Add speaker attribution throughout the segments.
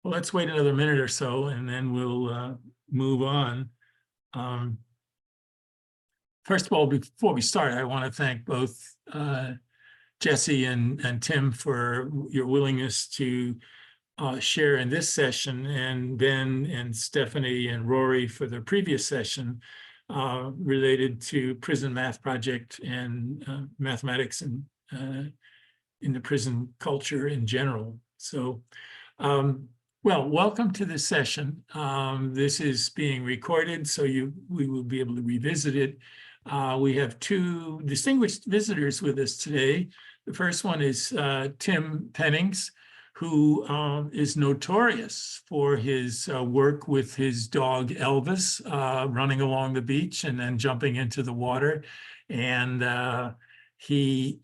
Speaker 1: Well, let's wait another minute or so and then we'll move on. First of all, before we start, I want to thank both Jesse and Tim for your willingness to share in this session, and Ben and Stephanie and Rory for the previous session related to prison math project and mathematics and in the prison culture in general. So, well, welcome to this session. This is being recorded, so we will be able to revisit it. We have two distinguished visitors with us today. The first one is Tim Pennings, who is notorious for his work with his dog Elvis, running along the beach and then jumping into the water. And he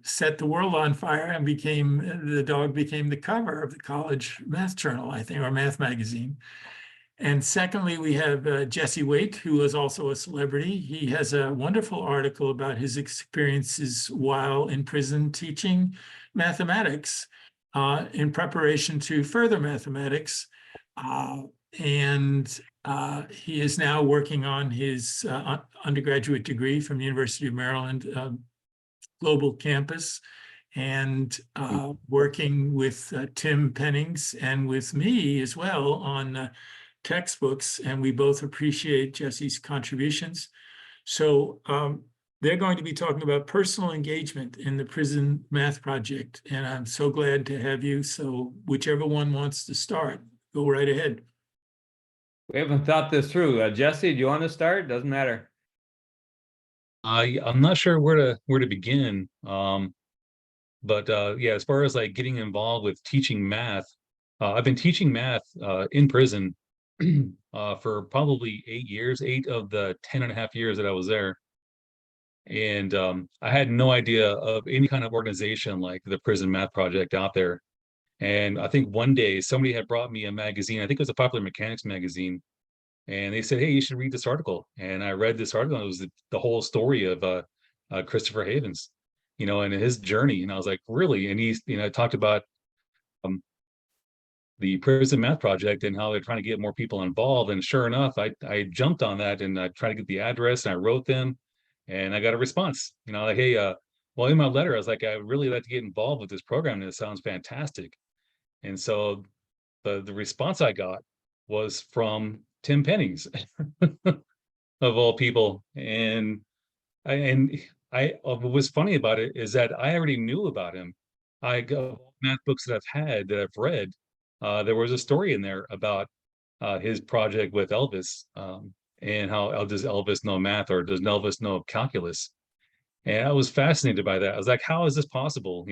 Speaker 1: set the world on fire and the dog became the cover of the college math journal, I think, or math magazine. And secondly, we have Jesse Waite, who is also a celebrity. He has a wonderful article about his experiences while in prison teaching mathematics in preparation to further mathematics. And he is now working on his undergraduate degree from the University of Maryland Global Campus, and working with Tim Pennings and with me as well on textbooks, and we both appreciate Jesse's contributions. So they're going to be talking about personal engagement in the prison math project, and I'm so glad to have you. So whichever one wants to start, go right ahead.
Speaker 2: We haven't thought this through. Jesse, do you want to start? Doesn't matter.
Speaker 3: I'm not sure where to begin. But yeah, as far as like getting involved with teaching math, I've been teaching math in prison for probably 8 years, 8 of the 10.5 years that I was there. And I had no idea of any kind of organization like the Prison Math Project out there. And I think one day somebody had brought me a magazine. I think it was a Popular Mechanics magazine. And they said, hey, you should read this article. And I read this article, and it was the whole story of Christopher Havens, and his journey. And I was like, really? And he's, talked about the Prison Math Project and how they're trying to get more people involved. And sure enough, I jumped on that and I tried to get the address and I wrote them and I got a response, like, hey, well, in my letter, I was like, I would really like to get involved with this program and it sounds fantastic. And so the response I got was from Tim Pennings of all people. And what was funny about it is that I already knew about him. I got math books that I've read. There was a story in there about his project with Elvis, and how does Elvis know math, or does Elvis know calculus? And I was fascinated by that. I was like, how is this possible?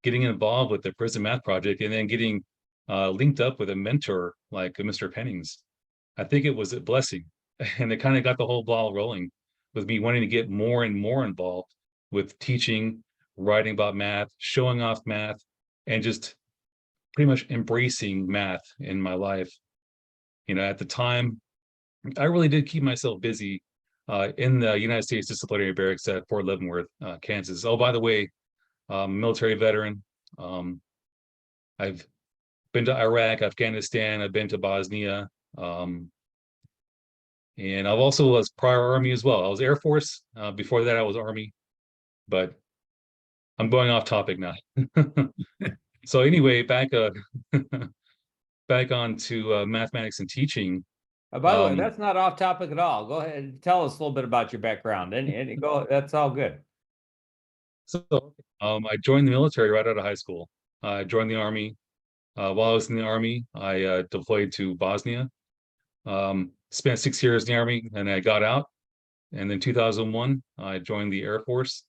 Speaker 3: Getting involved with the Prison Math Project and then getting linked up with a mentor like Mr. Pennings. I think it was a blessing, and it kind of got the whole ball rolling with me wanting to get more and more involved with teaching, writing about math, showing off math, and just pretty much embracing math in my life. At the time, I really did keep myself busy in the United States Disciplinary Barracks at Fort Leavenworth, Kansas. Oh, by the way, military veteran. I've been to Iraq, Afghanistan, I've been to Bosnia. And I've also was prior Army as well. I was Air Force. Before that, I was Army. But I'm going off topic now. So anyway, back on to mathematics and teaching.
Speaker 2: By the way, that's not off topic at all. Go ahead and tell us a little bit about your background, and go. That's all good.
Speaker 3: So I joined the military right out of high school. I joined the Army. While I was in the Army, I deployed to Bosnia. Spent 6 years in the Army, and I got out. And then 2001, I joined the Air Force.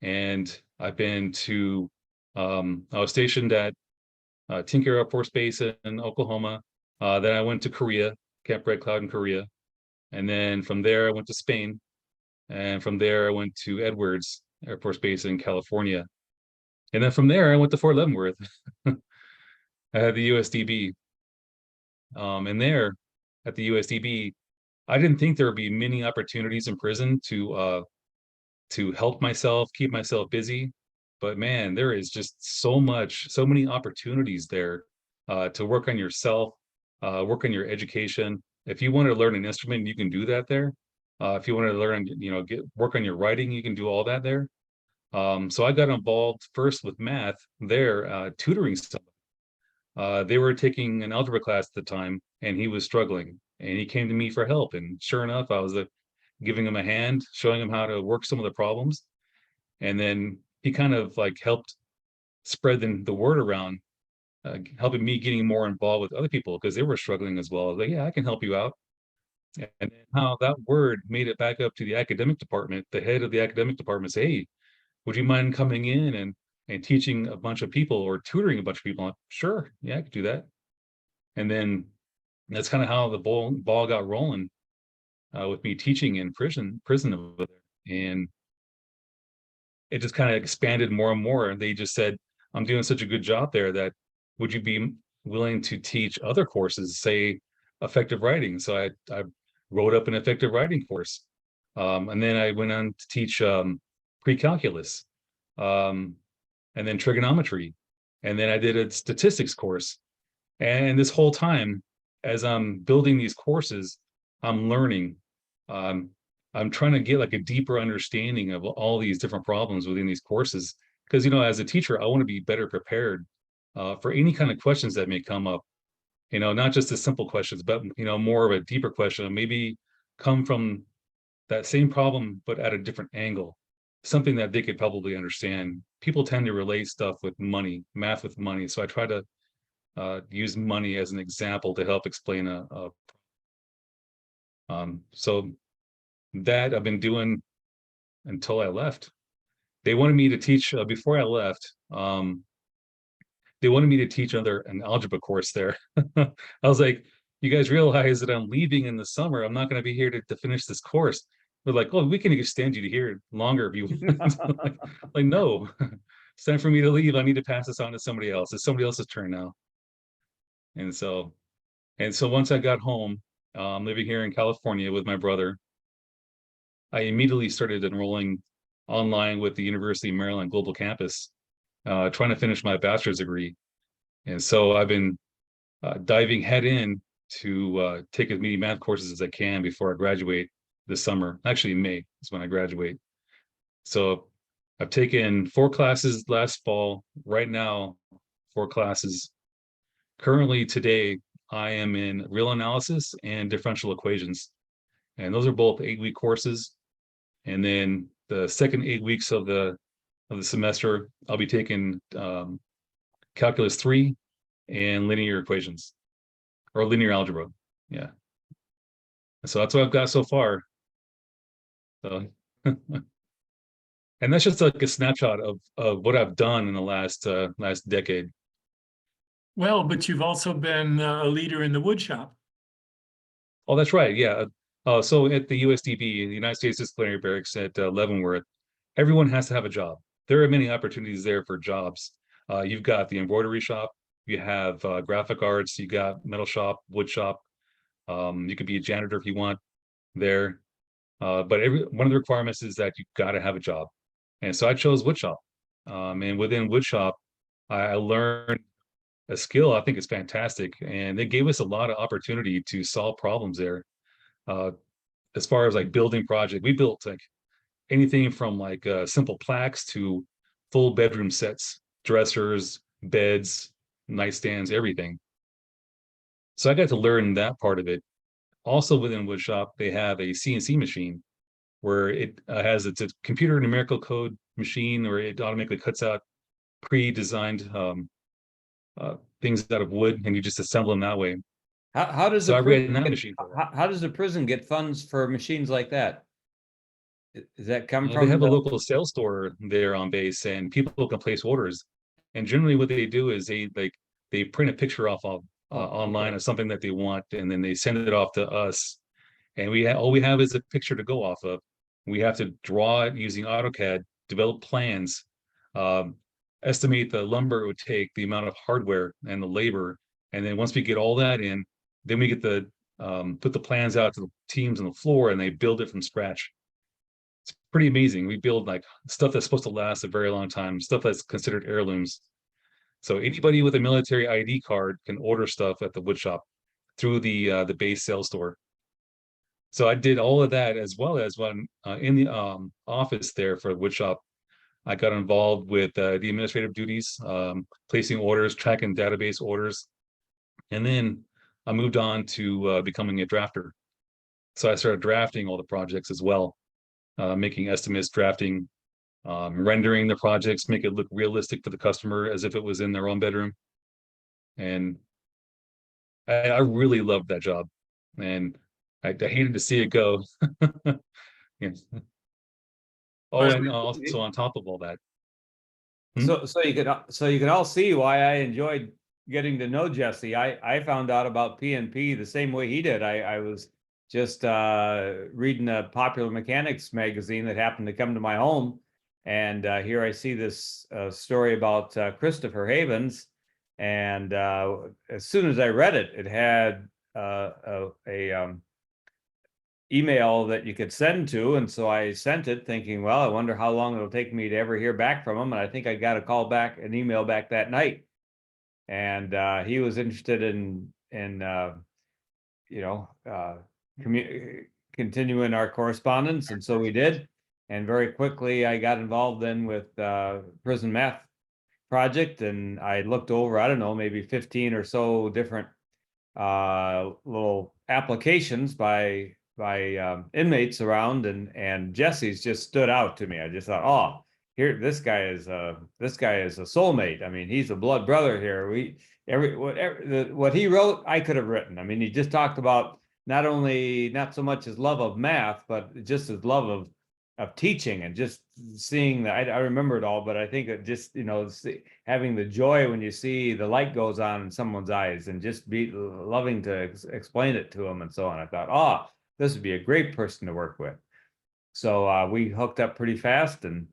Speaker 3: And I've been to, I was stationed at Tinker Air Force Base in Oklahoma. Then I went to Korea, Camp Red Cloud in Korea. And then from there, I went to Spain. And from there, I went to Edwards Air Force Base in California. And then from there, I went to Fort Leavenworth. I had the USDB. And there at the USDB, I didn't think there would be many opportunities in prison to help myself, keep myself busy. But man, there is just so many opportunities there to work on yourself, work on your education. If you want to learn an instrument, you can do that there. If you want to learn, work on your writing, you can do all that there. So I got involved first with math there, tutoring somebody. They were taking an algebra class at the time, and he was struggling, and he came to me for help. And sure enough, I was giving him a hand, showing him how to work some of the problems. And then he kind of like helped spread the word around, helping me getting more involved with other people because they were struggling as well. I was like, yeah, I can help you out. And then how that word made it back up to the academic department. The head of the academic department said, hey, would you mind coming in and teaching a bunch of people or tutoring a bunch of people? I'm like, sure, yeah, I could do that. And then that's kind of how the ball got rolling with me teaching in prison over there. And it just kind of expanded more and more. And they just said, I'm doing such a good job there that would you be willing to teach other courses, say effective writing? So I wrote up an effective writing course. And then I went on to teach pre-calculus, and then trigonometry. And then I did a statistics course. And this whole time, as I'm building these courses, I'm learning. I'm trying to get like a deeper understanding of all these different problems within these courses. Because, as a teacher, I want to be better prepared for any kind of questions that may come up. Not just the simple questions, but, more of a deeper question, maybe come from that same problem, but at a different angle, something that they could probably understand. People tend to relate stuff with money, math with money. So I try to use money as an example to help explain so that I've been doing until I left. They wanted me to teach before I left. They wanted me to teach an algebra course there. I was like, you guys realize that I'm leaving in the summer. I'm not going to be here to finish this course. They're like, oh, we can extend you to here longer if you want. like, no, it's time for me to leave. I need to pass this on to somebody else. It's somebody else's turn now. And so once I got home, living here in California with my brother, I immediately started enrolling online with the University of Maryland Global Campus, trying to finish my bachelor's degree. And so I've been diving head in to take as many math courses as I can before I graduate this summer. Actually, May is when I graduate. So I've taken 4 classes last fall. Right now, 4 classes. Currently, today, I am in real analysis and differential equations. And those are both 8-week courses. And then the second 8 weeks of the semester, I'll be taking calculus 3 and linear equations, or linear algebra. Yeah. So that's what I've got so far. So, and that's just like a snapshot of what I've done in the last decade.
Speaker 1: Well, but you've also been a leader in the wood shop.
Speaker 3: Oh, that's right. Yeah. So at the USDB, the United States Disciplinary Barracks at Leavenworth, everyone has to have a job. There are many opportunities there for jobs. You've got the embroidery shop, you have graphic arts, you got metal shop, wood shop. You could be a janitor if you want there. But one of the requirements is that you've got to have a job. And so I chose wood shop. And within wood shop, I learned a skill I think is fantastic. And it gave us a lot of opportunity to solve problems there. As far as like building project, we built like anything from like simple plaques to full bedroom sets, dressers, beds, nightstands, everything. So I got to learn that part of it. Also within woodshop, they have a CNC machine where it's a computer numerical code machine where it automatically cuts out pre-designed things out of wood, and you just assemble them that way.
Speaker 2: How does
Speaker 3: So
Speaker 2: how does the prison get funds for machines like that? Does that come from?
Speaker 3: They have a local sales store there on base, and people can place orders. And generally, what they do is they print a picture off of online of something that they want, and then they send it off to us. And all we have is a picture to go off of. We have to draw it using AutoCAD, develop plans, estimate the lumber it would take, the amount of hardware and the labor. And then once we get all that in, then we get put the plans out to the teams on the floor, and they build it from scratch. It's pretty amazing. We build like stuff that's supposed to last a very long time, stuff that's considered heirlooms. So anybody with a military ID card can order stuff at the wood shop through the base sales store. So I did all of that, as well as when in the office there for the wood shop, I got involved with the administrative duties, placing orders, tracking database orders. And then I moved on to becoming a drafter. So I started drafting all the projects as well, making estimates, drafting, rendering the projects, make it look realistic for the customer as if it was in their own bedroom. And I really loved that job. And I hated to see it go. Yes. Oh, and also on top of all that.
Speaker 2: So you can all see why I enjoyed getting to know Jesse. I found out about PMP the same way he did. I was just reading a Popular Mechanics magazine that happened to come to my home, and here I see this story about Christopher Havens, and as soon as I read it, it had a email that you could send to, and so I sent it thinking, well, I wonder how long it'll take me to ever hear back from him. And I think I got a call back, an email back that night, and he was interested in continuing our correspondence, and so we did. And very quickly I got involved then with prison math project, and I looked over, I don't know, maybe 15 or so different little applications by inmates around, and Jesse's just stood out to me. I just thought, oh, here, this guy is a soulmate. I mean, he's a blood brother here. What he wrote, I could have written. I mean, he just talked about not so much his love of math, but just his love of teaching, and just seeing that. I remember it all, but I think it just, having the joy when you see the light goes on in someone's eyes, and just be loving to explain it to them and so on. I thought, oh, this would be a great person to work with. So we hooked up pretty fast, and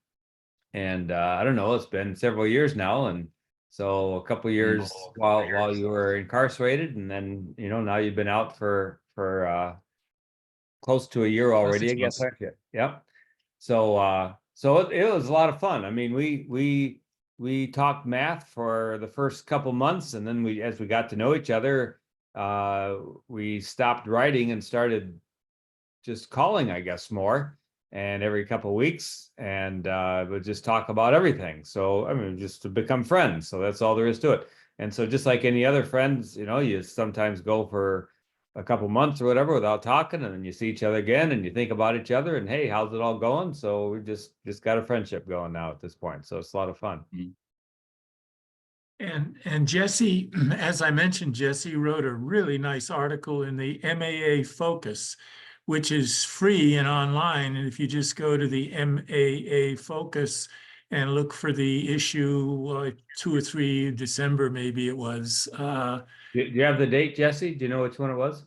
Speaker 2: I don't know, it's been several years now, and so a couple of years while you were incarcerated, and then now you've been out for close to a year already, I guess. Yep. So it was a lot of fun. I mean, we talked math for the first couple months, and then as we got to know each other, we stopped writing and started just calling, I guess, more, and every couple of weeks, and we'll just talk about everything. So I mean, just to become friends. So that's all there is to it. And so just like any other friends, you sometimes go for a couple months or whatever without talking, and then you see each other again, and you think about each other, and hey, how's it all going? So we just got a friendship going now at this point. So it's a lot of fun.
Speaker 1: And Jesse, as I mentioned, Jesse wrote a really nice article in the MAA FOCUS, which is free and online. And if you just go to the MAA FOCUS and look for the issue 2 or 3 December, maybe it was.
Speaker 2: Do you have the date, Jesse? Do you know which one it was?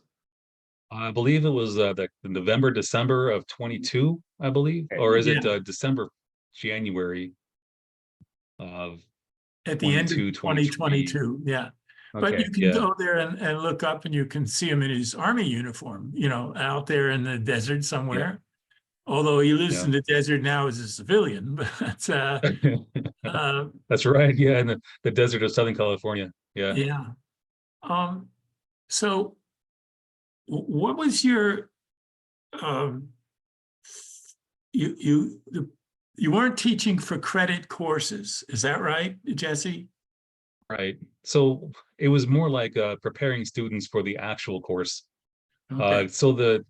Speaker 3: I believe it was the November, December of 22, I believe, or is it December, January of
Speaker 1: at the end of 2022? Yeah. But
Speaker 2: Okay.
Speaker 1: you can go there and look up, and you can see him in his Army uniform, out there in the desert somewhere. Although he lives in the desert now as a civilian, but
Speaker 3: that's right. Yeah, in the desert of Southern California. Yeah.
Speaker 1: Yeah. So what was your you weren't teaching for credit courses, is that right, Jesse?
Speaker 3: Right. So it was more like preparing students for the actual course.
Speaker 1: Okay.
Speaker 3: So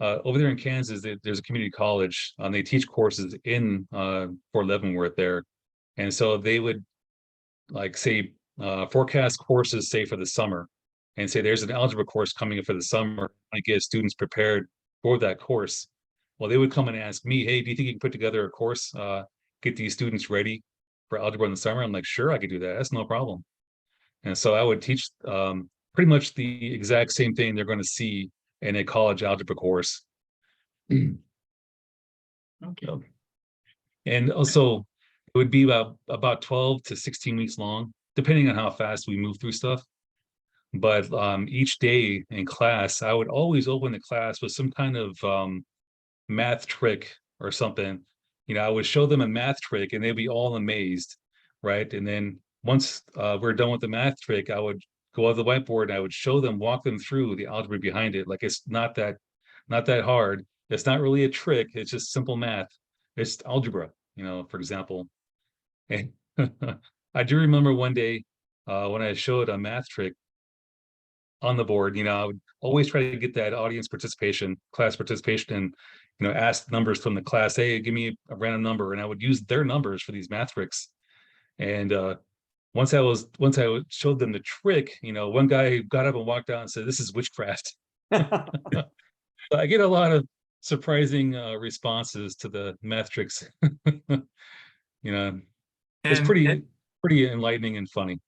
Speaker 3: over there in Kansas, there's a community college. They teach courses in Fort Leavenworth there, and so they would say forecast courses, say for the summer, and say there's an algebra course coming up for the summer. I get students prepared for that course. Well, they would come and ask me, "Hey, do you think you can put together a course, get these students ready for algebra in the summer?" I'm like, "Sure, I could do that. That's no problem." And so I would teach pretty much the exact same thing they're going to see in a college algebra course.
Speaker 1: Okay.
Speaker 3: And also it would be about 12 to 16 weeks long, depending on how fast we move through stuff. But each day in class, I would always open the class with some kind of math trick or something. I would show them a math trick, and they'd be all amazed, right? And then once we're done with the math trick, I would go on the whiteboard and I would show them, walk them through the algebra behind it. Like it's not that hard. It's not really a trick. It's just simple math. It's algebra, for example. And I do remember one day when I showed a math trick on the board, I would always try to get that audience participation, class participation, and ask numbers from the class, hey, give me a random number, and I would use their numbers for these math tricks. And once I showed them the trick, one guy got up and walked out and said, "This is witchcraft." I get a lot of surprising responses to the math tricks. It's pretty enlightening and funny.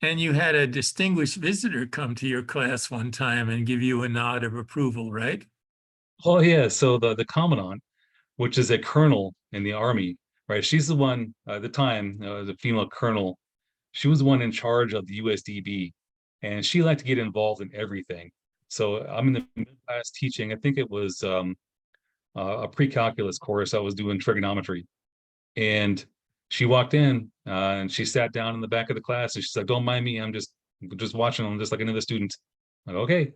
Speaker 1: And you had a distinguished visitor come to your class one time and give you a nod of approval, right?
Speaker 3: Oh yeah, so the commandant, which is a colonel in the army, right? She's the one at the time, the female colonel. She was the one in charge of the USDB, and she liked to get involved in everything. So I'm in the middle class teaching. I think it was a pre-calculus course. I was doing trigonometry, and she walked in and she sat down in the back of the class, and she's like, "Don't mind me. I'm just watching them, just like another student." I'm like, okay.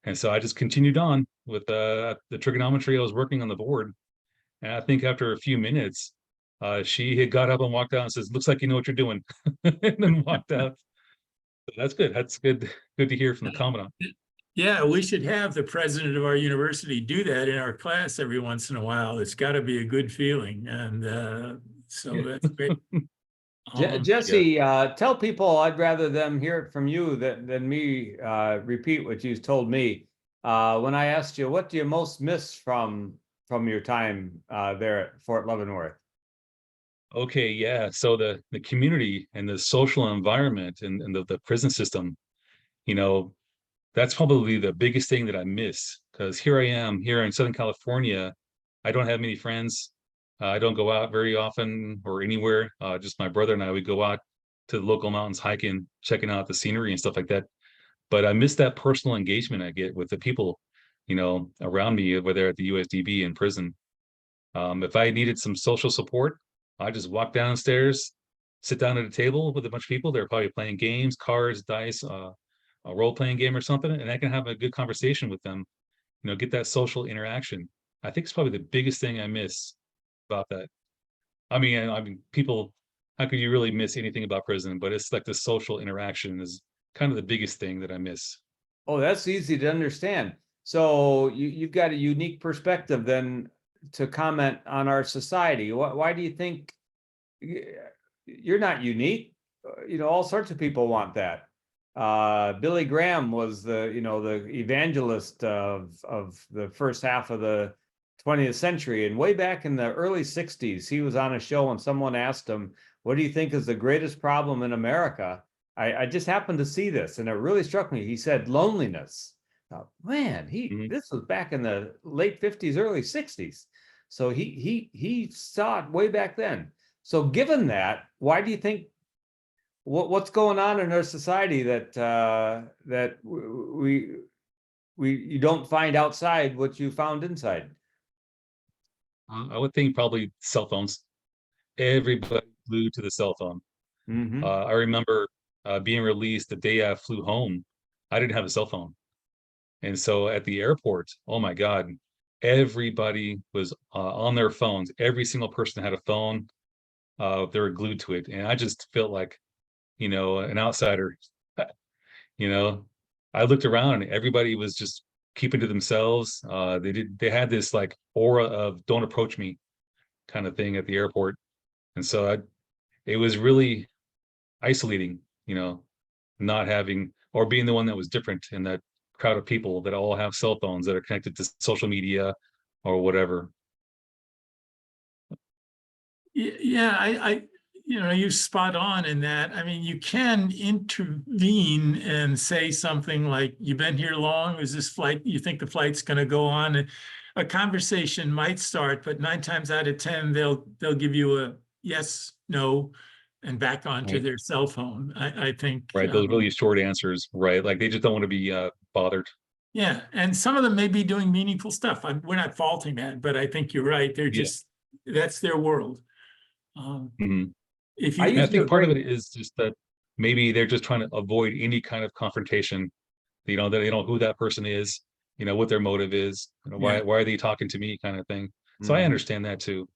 Speaker 3: And so I just continued on with the trigonometry I was working on the board. And I think after a few minutes, she had got up and walked out and says, "Looks like you know what you're doing," and then walked out. So that's good. That's good. Good to hear from the commandant.
Speaker 1: Yeah, we should have the president of our university do that in our class every once in a while. It's got to be a good feeling. And so that's great.
Speaker 2: Jesse, tell people, I'd rather them hear it from you than me repeat what you told me. When I asked you, what do you most miss from your time there at Fort Leavenworth?
Speaker 3: Okay, yeah. So the community and the social environment and the prison system, that's probably the biggest thing that I miss, because here I am here in Southern California. I don't have many friends. I don't go out very often or anywhere. Just my brother and I would go out to the local mountains hiking, checking out the scenery and stuff like that. But I miss that personal engagement I get with the people, around me, whether at the USDB in prison. If I needed some social support, I just walk downstairs, sit down at a table with a bunch of people. They're probably playing games, cards, dice, a role-playing game or something, and I can have a good conversation with them, get that social interaction. I think it's probably the biggest thing I miss about that. I mean, people, how could you really miss anything about prison? But it's like the social interaction is kind of the biggest thing that I miss.
Speaker 2: Oh, that's easy to understand. So you've got a unique perspective then to comment on our society. Why do you think you're not unique? All sorts of people want that. Billy Graham was the evangelist of the first half of the 20th century, and way back in the early 60s, he was on a show and someone asked him, "What do you think is the greatest problem in America?" I just happened to see this and it really struck me. He said loneliness. Man, this was back in the late 50s, early 60s. So he saw it way back then. So given that, why do you think what's going on in our society that you don't find outside what you found inside?
Speaker 3: I would think probably cell phones. Everybody glued to the cell phone.
Speaker 2: Mm-hmm.
Speaker 3: I remember being released the day I flew home. I didn't have a cell phone. And so at the airport, oh my God, everybody was on their phones. Every single person had a phone. They were glued to it. And I just felt like, an outsider. I looked around and everybody was just keeping to themselves. They had this like aura of "don't approach me" kind of thing at the airport. And so it was really isolating, not having, or being the one that was different in that crowd of people that all have cell phones that are connected to social media or whatever.
Speaker 1: Yeah, you're spot on in that. I mean, you can intervene and say something like, "You've been here long? Is this flight, you think the flight's going to go on?" And a conversation might start, but 9 times out of 10, they'll give you a yes, no, and back onto
Speaker 3: Right.
Speaker 1: their cell phone. I think.
Speaker 3: Right. Those really short answers, right? Like they just don't want to be bothered.
Speaker 1: Yeah, and some of them may be doing meaningful stuff. We're not faulting that, but I think you're right. They're just, that's their world.
Speaker 3: Mhm.
Speaker 1: If
Speaker 3: I
Speaker 1: you,
Speaker 3: think part of it is just that maybe they're just trying to avoid any kind of confrontation, you know, that they know who that person is, you know, what their motive is, you know,
Speaker 1: Yeah.
Speaker 3: why are they talking to me kind of thing. So I understand that too.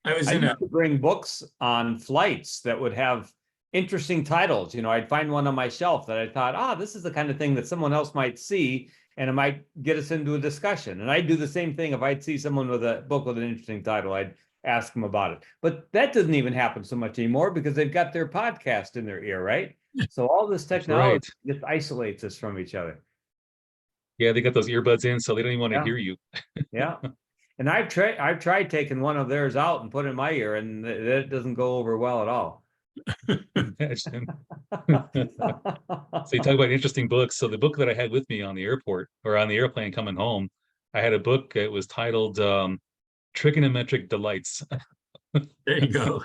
Speaker 1: I was
Speaker 2: I
Speaker 1: in a,
Speaker 2: used to bring books on flights that would have interesting titles. You know, I'd find one on my shelf that I thought, this is the kind of thing that someone else might see, and it might get us into a discussion. And I'd do the same thing if I'd see someone with a book with an interesting title. I'd ask them about it. But that doesn't even happen so much anymore because they've got their podcast in their ear, right? So all this technology just isolates us from each other.
Speaker 3: Yeah, they got those earbuds in, so they don't even want to
Speaker 2: Yeah.
Speaker 3: hear you.
Speaker 2: Yeah. And I've tried taking one of theirs out and put it in my ear, and it doesn't go over well at all.
Speaker 3: Imagine. So you talk about interesting books. So the book that I had with me on the airport or on the airplane coming home, I had a book. It was titled Trigonometric Delights.
Speaker 1: there you go.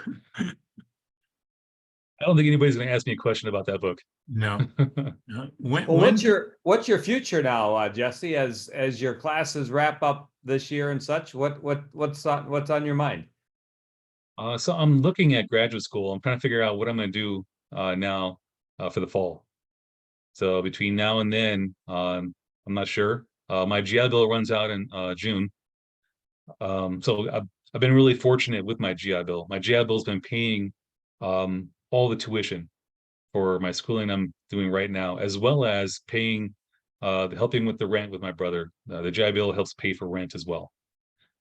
Speaker 3: I don't think anybody's going to ask me a question about that book.
Speaker 1: No. When,
Speaker 2: Well, what's your future now, Jesse? As your classes wrap up this year and such, what's on your mind?
Speaker 3: So I'm looking at graduate school. I'm trying to figure out what I'm going to do now for the fall. So between now and then, I'm not sure. My GI Bill runs out in June. So I've been really fortunate with my GI Bill. My GI Bill's been paying all the tuition for my schooling I'm doing right now, as well as paying, helping with the rent with my brother. The GI Bill helps pay for rent as well.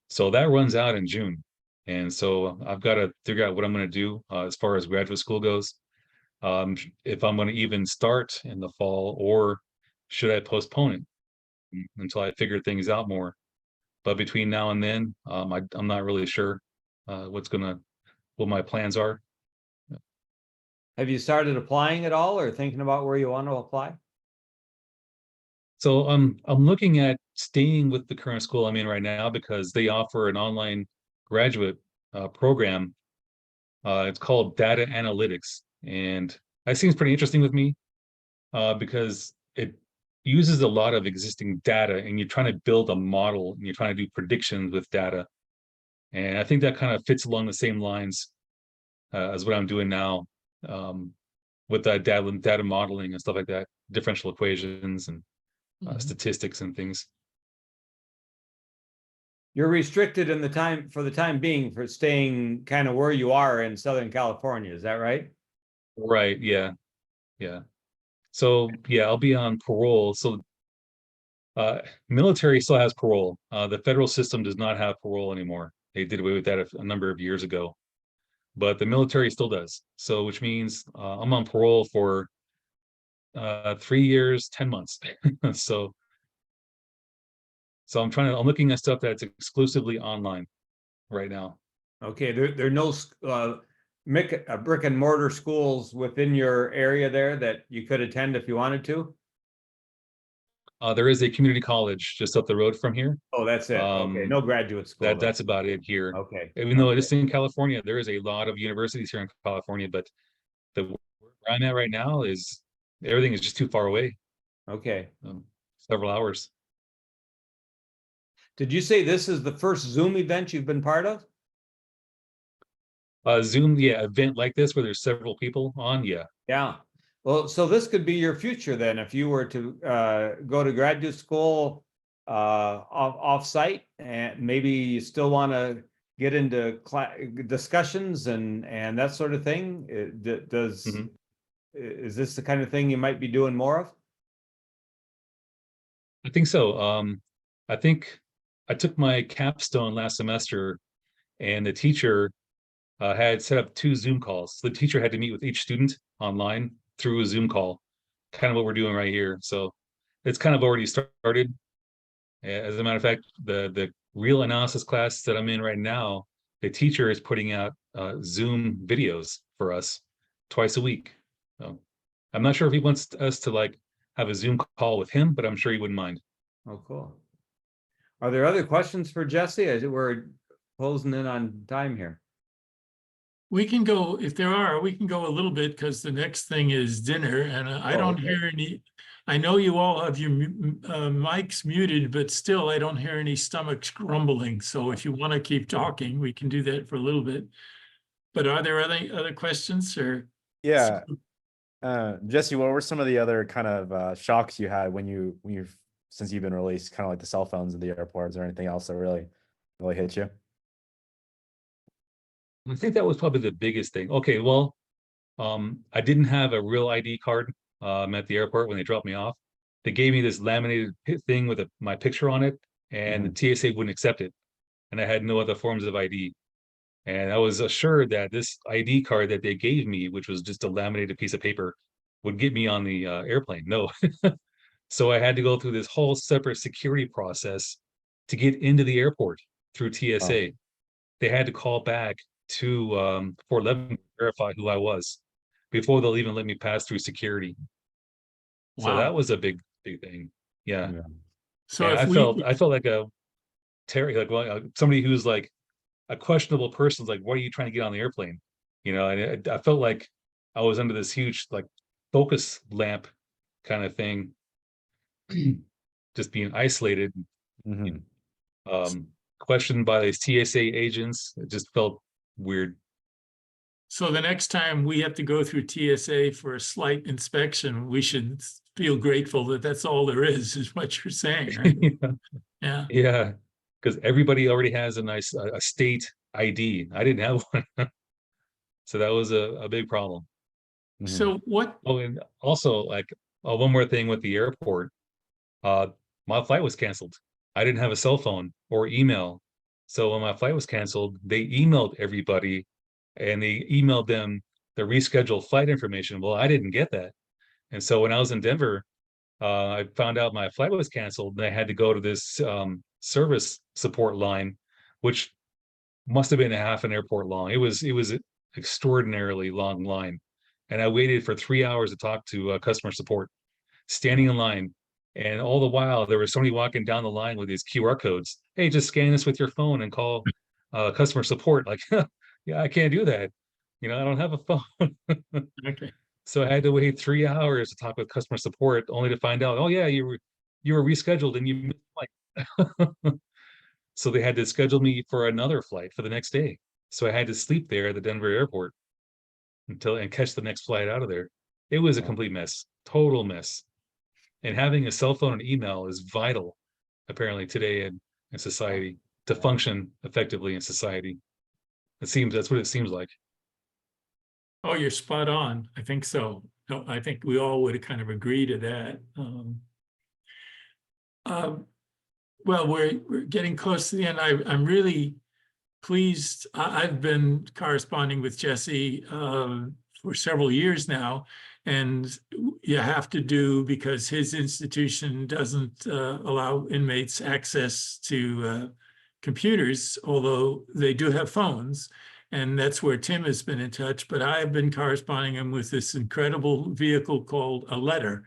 Speaker 3: So that runs out in June. And so I've got to figure out what I'm going to do as far as graduate school goes. If I'm going to even start in the fall, or should I postpone it until I figure things out more. But between now and then, I'm not really sure what my plans are.
Speaker 2: Have you started applying at all, or thinking about where you want to apply?
Speaker 3: So I'm looking at staying with the current school I'm in right now because they offer an online graduate program. It's called data analytics, and that seems pretty interesting with me because it uses a lot of existing data, and you're trying to build a model, and you're trying to do predictions with data. And I think that kind of fits along the same lines as what I'm doing now with that data modeling and stuff like that, differential equations and statistics and things.
Speaker 2: You're restricted in for the time being for staying kind of where you are in Southern California. Is that right?
Speaker 3: Right. Yeah. Yeah. So yeah, I'll be on parole. So military still has parole. The federal system does not have parole anymore. They did away with that a number of years ago, but the military still does. So which means I'm on parole for 3 years, 10 months. So I'm looking at stuff that's exclusively online right now.
Speaker 2: Okay, there are no brick and mortar schools within your area there that you could attend if you wanted to?
Speaker 3: There is a community college just up the road from here.
Speaker 2: Oh, that's it. Okay, no graduate school.
Speaker 3: That's about it here.
Speaker 2: Okay.
Speaker 3: Even though it's in California, there is a lot of universities here in California, but where I'm at right now is everything is just too far away.
Speaker 2: Okay.
Speaker 3: Several hours.
Speaker 2: Did you say this is the first Zoom event you've been part of?
Speaker 3: Zoom, yeah, event like this where there's several people on, yeah.
Speaker 2: Yeah. Well, so this could be your future then, if you were to go to graduate school off-site, and maybe you still want to get into discussions and that sort of thing. Is this the kind of thing you might be doing more of?
Speaker 3: I think so. I think I took my capstone last semester, and the teacher had set up 2 Zoom calls. The teacher had to meet with each student online through a Zoom call, kind of what we're doing right here. So it's kind of already started. As a matter of fact, the real analysis class that I'm in right now, the teacher is putting out Zoom videos for us twice a week. So I'm not sure if he wants us to like have a Zoom call with him, but I'm sure he wouldn't mind.
Speaker 2: Oh, cool. Are there other questions for Jesse? As we're closing in on time here.
Speaker 1: We can go, if there are, we can go a little bit because the next thing is dinner, and I don't hear any. I know you all have your mics muted, but still I don't hear any stomachs grumbling. So if you want to keep talking, we can do that for a little bit. But are there other questions or?
Speaker 4: Yeah. Jesse, what were some of the other kind of shocks you had when you've since you've been released, kind of like the cell phones in the airports or anything else that really hit you?
Speaker 3: I think that was probably the biggest thing. Okay, well, I didn't have a real ID card at the airport when they dropped me off. They gave me this laminated thing with my picture on it, and the TSA wouldn't accept it. And I had no other forms of ID. And I was assured that this ID card that they gave me, which was just a laminated piece of paper, would get me on the airplane. No. So I had to go through this whole separate security process to get into the airport through TSA. They had to call back to Fort Leavenworth to verify who I was before they'll even let me pass through security. So that was a big thing. Yeah.
Speaker 1: So
Speaker 3: And
Speaker 1: if
Speaker 3: I felt like a Terry, like, well, somebody who's like a questionable person, like, why are you trying to get on the airplane? You know, and I felt like I was under this huge like focus lamp kind of thing, just being isolated, questioned by these TSA agents. It just felt weird.
Speaker 1: So the next time we have to go through TSA for a slight inspection, we should feel grateful that that's all there is what you're saying, right? Yeah.
Speaker 3: Yeah, because everybody already has a nice a state ID. I didn't have one. So that was a big problem.
Speaker 1: So what?
Speaker 3: Oh, and also like one more thing with the airport. My flight was canceled. I didn't have a cell phone or email. So when my flight was canceled, they emailed everybody and they emailed them the rescheduled flight information. Well, I didn't get that. And so when I was in Denver, I found out my flight was canceled and I had to go to this service support line, which must have been a half an airport long. It was an extraordinarily long line. And I waited for 3 hours to talk to customer support, standing in line. And all the while, there was somebody walking down the line with these QR codes. Hey, just scan this with your phone and call customer support. Like, yeah, I can't do that. You know, I don't have a phone.
Speaker 1: Okay.
Speaker 3: So I had to wait 3 hours to talk with customer support, only to find out, oh yeah, you were rescheduled and you missed the flight. So they had to schedule me for another flight for the next day. So I had to sleep there at the Denver airport and catch the next flight out of there. It was a complete mess, total mess. And having a cell phone and email is vital, apparently, today in society to function effectively in society. That's what it seems like.
Speaker 1: Oh, you're spot on. I think so. No, I think we all would kind of agree to that. Well, we're getting close to the end. I'm really pleased. I've been corresponding with Jesse for several years now, and you have to do, because his institution doesn't allow inmates access to computers, although they do have phones. And that's where Tim has been in touch, but I've been corresponding him with this incredible vehicle called a letter.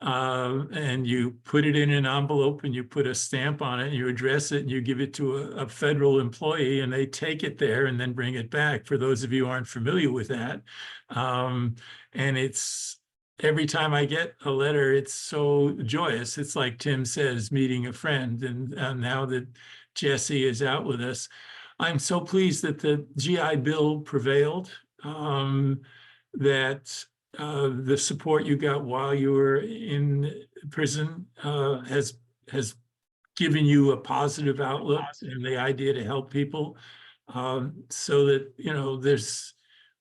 Speaker 1: And you put it in an envelope and you put a stamp on it and you address it and you give it to a federal employee and they take it there and then bring it back, for those of you who aren't familiar with that. And it's, every time I get a letter, it's so joyous. It's like Tim says, meeting a friend. And now that Jesse is out with us, I'm so pleased that the GI Bill prevailed, that the support you got while you were in prison has given you a positive outlook and the idea to help people, so that, you know,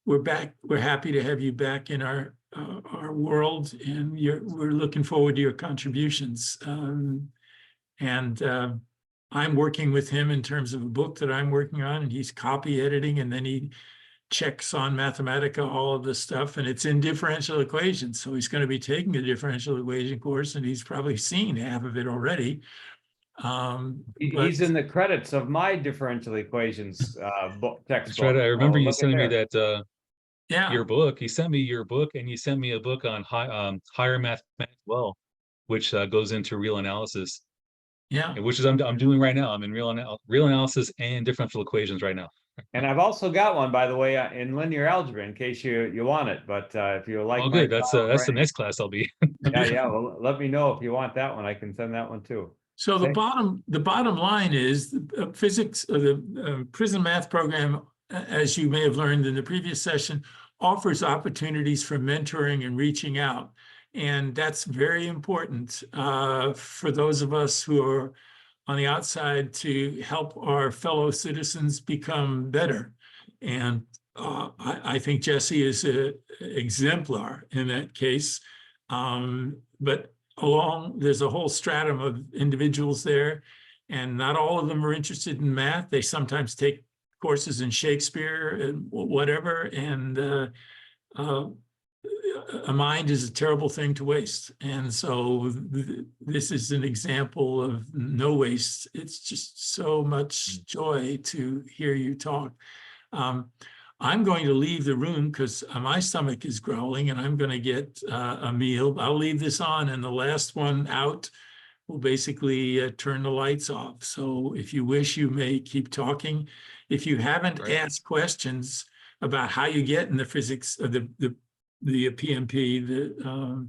Speaker 1: we're back. We're happy to have you back in our world, and we're looking forward to your contributions. I'm working with him in terms of a book that I'm working on, and he's copy editing, and then he checks on Mathematica, all of this stuff, and it's in differential equations. So he's going to be taking a differential equation course, and he's probably seen half of it already.
Speaker 2: He's in the credits of my differential equations book textbook.
Speaker 3: That's right. I remember you sending me that
Speaker 1: yeah,
Speaker 3: your book. He sent me your book, and you sent me a book on higher mathematics, well, which goes into real analysis.
Speaker 1: Yeah,
Speaker 3: Which is I'm doing right now. I'm in real analysis and differential equations right now.
Speaker 2: And I've also got one, by the way, in linear algebra, in case you want it. But if you like,
Speaker 3: oh, good. That's the next class I'll be.
Speaker 2: yeah. Well, let me know if you want that one. I can send that one too.
Speaker 1: so the bottom line is the physics, or the prison math program, as you may have learned in the previous session, offers opportunities for mentoring and reaching out. And that's very important for those of us who are on the outside to help our fellow citizens become better. And I think Jesse is an exemplar in that case. But there's a whole stratum of individuals there, and not all of them are interested in math. They sometimes take courses in Shakespeare and whatever, and a mind is a terrible thing to waste. And so this is an example of no waste. It's just so much joy to hear you talk. I'm going to leave the room because my stomach is growling and I'm going to get a meal. I'll leave this on, and the last one out will basically turn the lights off. So if you wish, you may keep talking. If you haven't asked questions about how you get in the physics of the PMP, the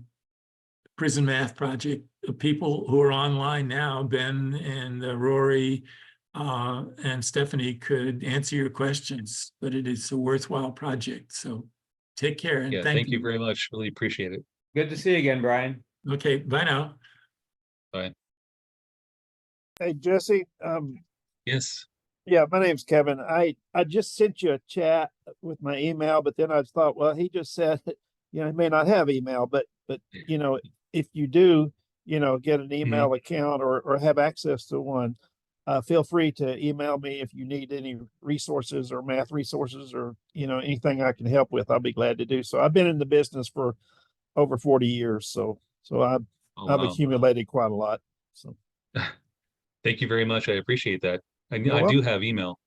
Speaker 1: prison math project, people who are online now, Ben and Rory and Stephanie could answer your questions, but it is a worthwhile project. So take care and
Speaker 3: Yeah, thank you very much. Really appreciate it.
Speaker 2: Good to see you again, Brian.
Speaker 1: Okay, bye now.
Speaker 3: Bye.
Speaker 5: Hey, Jesse.
Speaker 3: Yes.
Speaker 5: Yeah, my name's Kevin. I just sent you a chat with my email, but then I thought, well, he just said, he may not have email, but if you do, get an email account or have access to one, feel free to email me if you need any resources or math resources or, anything I can help with. I'll be glad to do so. I've been in the business for over 40 years. So I've accumulated quite a lot. So
Speaker 3: Thank you very much. I appreciate that. I
Speaker 5: You're
Speaker 3: do have email.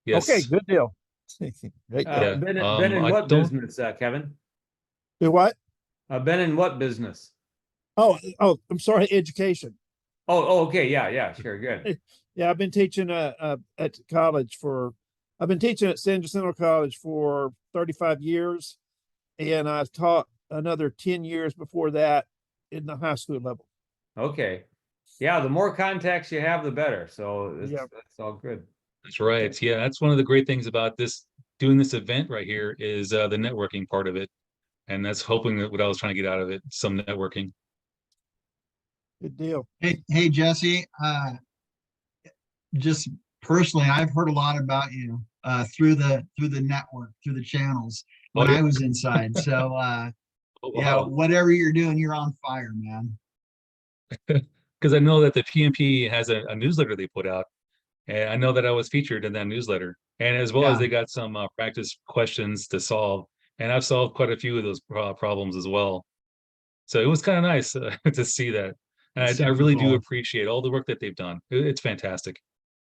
Speaker 3: Yes.
Speaker 5: Okay, good deal. Great.
Speaker 2: Been in
Speaker 3: I
Speaker 2: what
Speaker 3: don't-
Speaker 2: business, Kevin?
Speaker 5: Do what?
Speaker 2: Been in what business?
Speaker 5: Oh, I'm sorry, education.
Speaker 2: Oh, okay. Yeah, sure. Good.
Speaker 5: Yeah, I've been teaching at college I've been teaching at San Jacinto College for 35 years, and I've taught another 10 years before that in the high school level.
Speaker 2: Okay. Yeah, the more contacts you have, the better. So
Speaker 5: Yeah.
Speaker 2: that's all good.
Speaker 3: That's right. Yeah, that's one of the great things about doing this event right here is the networking part of it. And that's hoping that what I was trying to get out of it, some networking.
Speaker 5: Good deal.
Speaker 6: Hey, Jesse. Just personally, I've heard a lot about you through the network, through the channels when I was inside. So
Speaker 3: Oh,
Speaker 6: yeah,
Speaker 3: wow.
Speaker 6: whatever you're doing, you're on fire, man.
Speaker 3: Because I know that the PMP has a newsletter they put out, and I know that I was featured in that newsletter, and as well as they got some practice questions to solve, and I've solved quite a few of those problems as well. So it was kind of nice to see that, and I really do appreciate all the work that they've done. It's fantastic.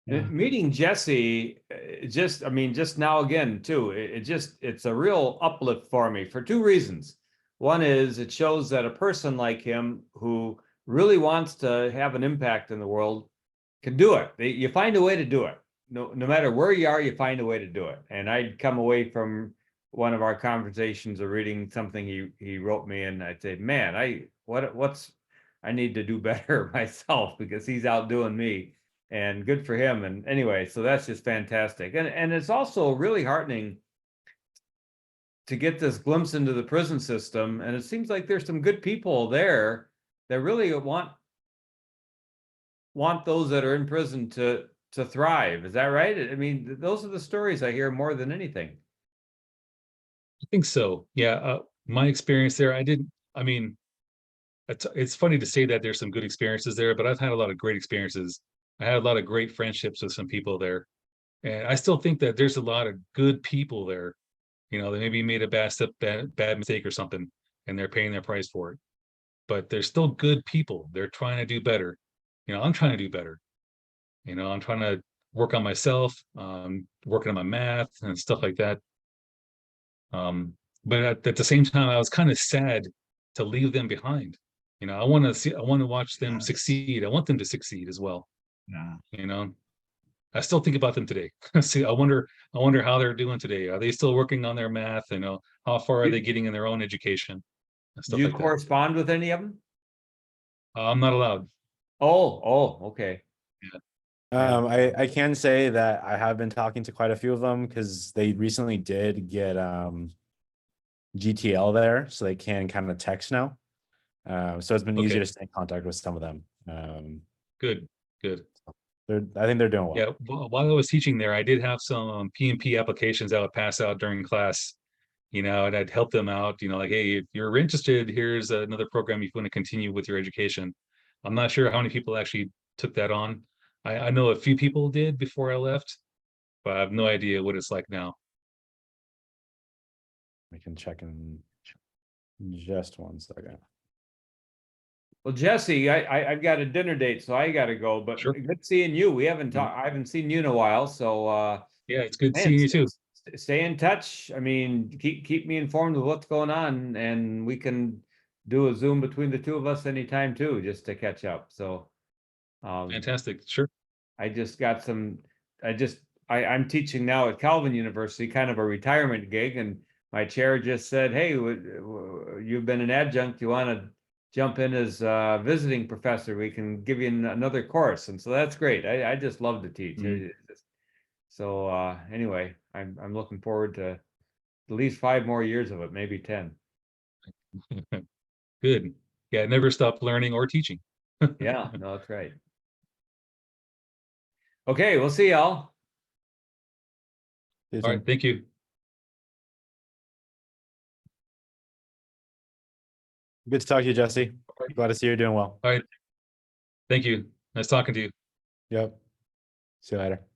Speaker 6: Yeah.
Speaker 2: Meeting Jesse, just now again too, it's a real uplift for me for two reasons. One is it shows that a person like him who really wants to have an impact in the world can do it. You find a way to do it. No matter where you are, you find a way to do it. And I'd come away from one of our conversations or reading something he wrote me, and I'd say, man, I need to do better myself because he's outdoing me. And good for him. And anyway, so that's just fantastic. And it's also really heartening to get this glimpse into the prison system. And it seems like there's some good people there that really want those that are in prison to thrive. Is that right? I mean, those are the stories I hear more than anything.
Speaker 3: I think so. Yeah. My experience there, it's funny to say that there's some good experiences there, but I've had a lot of great experiences. I had a lot of great friendships with some people there. And I still think that there's a lot of good people there. They maybe made a bad mistake or something, and they're paying their price for it. But they're still good people. They're trying to do better. I'm trying to do better. I'm trying to work on myself, working on my math and stuff like that. But at the same time, I was kind of sad to leave them behind. I want to watch them succeed. I want them to succeed as well.
Speaker 6: Yeah.
Speaker 3: I still think about them today. See, I wonder how they're doing today. Are they still working on their math? How far are they getting in their own education?
Speaker 2: Do you correspond with any of them?
Speaker 3: I'm not allowed.
Speaker 2: Oh, okay.
Speaker 4: I can say that I have been talking to quite a few of them because they recently did get GTL there, so they can kind of text now. So it's been easier
Speaker 3: Okay.
Speaker 4: to stay in contact with some of them.
Speaker 3: Good, good.
Speaker 4: I think they're doing well.
Speaker 3: Yeah, while I was teaching there, I did have some PMP applications I would pass out during class, and I'd help them out, like, hey, if you're interested, here's another program if you want to continue with your education. I'm not sure how many people actually took that on. I know a few people did before I left, but I have no idea what it's like now.
Speaker 4: We can check in just 1 second.
Speaker 2: Well, Jesse, I've got a dinner date, so I gotta go, but
Speaker 3: Sure.
Speaker 2: good seeing you. We haven't talked, I haven't seen you in a while, so,
Speaker 3: Yeah, it's good
Speaker 2: man,
Speaker 3: seeing you too.
Speaker 2: Stay in touch. I mean, keep me informed of what's going on, and we can do a Zoom between the two of us anytime too, just to catch up. So,
Speaker 3: Fantastic. Sure.
Speaker 2: I just got some, I'm teaching now at Calvin University, kind of a retirement gig, and my chair just said, hey, you've been an adjunct, you want to jump in as a visiting professor, we can give you another course. And so that's great. I just love to teach. So anyway, I'm looking forward to at least 5 more years of it, maybe 10.
Speaker 3: Good. Yeah, never stop learning or teaching.
Speaker 2: Yeah, no, that's right. Okay, we'll see y'all.
Speaker 3: All right, thank you.
Speaker 4: Good to talk to you, Jesse. Glad to see you're doing well.
Speaker 3: All right. Thank you. Nice talking to you.
Speaker 4: Yep. See you later.